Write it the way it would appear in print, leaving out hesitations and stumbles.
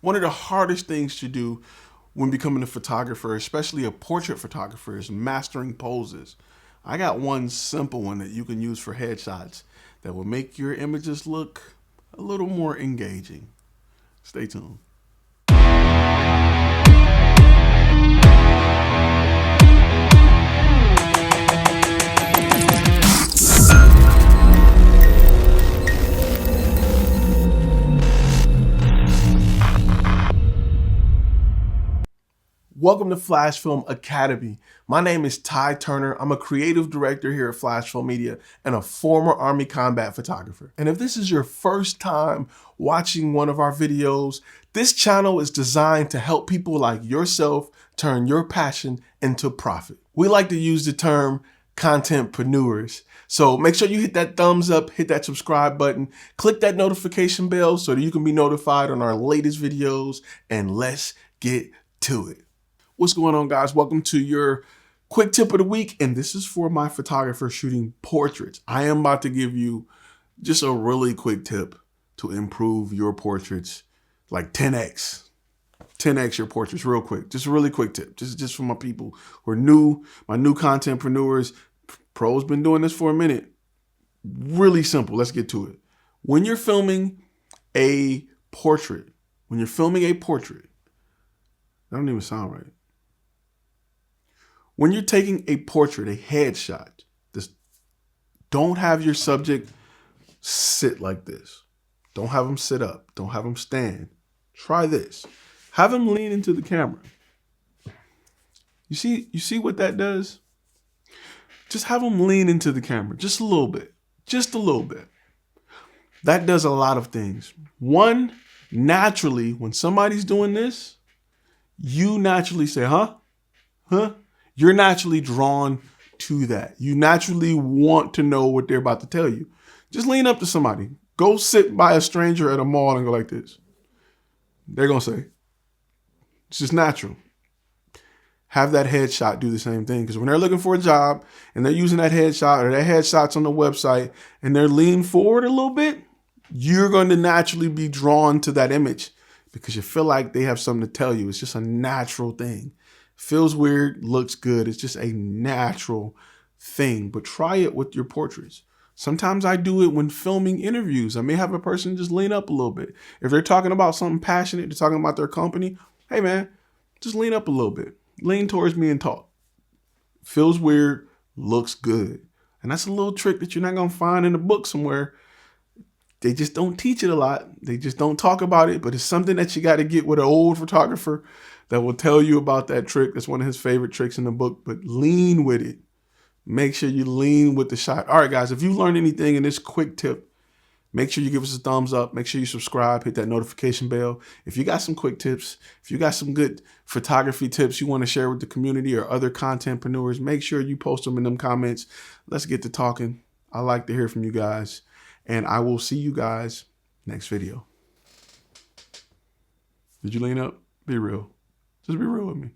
One of the hardest things to do when becoming a photographer, especially a portrait photographer, is mastering poses. I got one simple one that you can use for headshots that will make your images look a little more engaging. Stay tuned. Welcome to FlashFilm Academy. My name is Ty Turner. I'm a creative director here at FlashFilm Media and a former Army combat photographer. And if this is your first time watching one of our videos, this channel is designed to help people like yourself turn your passion into profit. We like to use the term contentpreneurs. So make sure you hit that thumbs up, hit that subscribe button, click that notification bell so that you can be notified on our latest videos, and let's get to it. What's going on, guys? Welcome to your quick tip of the week, and this is for my photographers shooting portraits. I am about to give you just a really quick tip to improve your portraits, like 10x your portraits real quick. Just a really quick tip, just for my people who are new, my new contentpreneurs. Pro's been doing this for a minute. Really simple. Let's get to it. When you're filming a portrait, that don't even sound right. When you're taking a portrait, a headshot, just don't have your subject sit like this. Don't have them sit up. Don't have them stand. Try this. Have them lean into the camera. You see what that does? Just have them lean into the camera just a little bit. Just a little bit. That does a lot of things. One, naturally, when somebody's doing this, you naturally say, huh? You're naturally drawn to that. You naturally want to know what they're about to tell you. Just lean up to somebody. Go sit by a stranger at a mall and go like this. They're going to say, it's just natural. Have that headshot do the same thing. Because when they're looking for a job and they're using that headshot, or that headshot's on the website and they're leaning forward a little bit, you're going to naturally be drawn to that image because you feel like they have something to tell you. It's just a natural thing. Feels weird, looks good. It's just a natural thing, but try it with your portraits. Sometimes I do it when filming interviews. I may have a person just lean up a little bit. If they're talking about something passionate, they're talking about their company, hey man, just lean up a little bit. Lean towards me and talk. Feels weird, looks good. And that's a little trick that you're not gonna find in a book somewhere. They just don't teach it a lot. They just don't talk about it, but it's something that you got to get with an old photographer that will tell you about that trick. That's one of his favorite tricks in the book, but lean with it. Make sure you lean with the shot. All right, guys, if you learned anything in this quick tip, make sure you give us a thumbs up. Make sure you subscribe, hit that notification bell. If you got some quick tips, if you got some good photography tips you want to share with the community or other contentpreneurs, make sure you post them in them comments. Let's get to talking. I like to hear from you guys. And I will see you guys next video. Did you lean up? Be real. Just be real with me.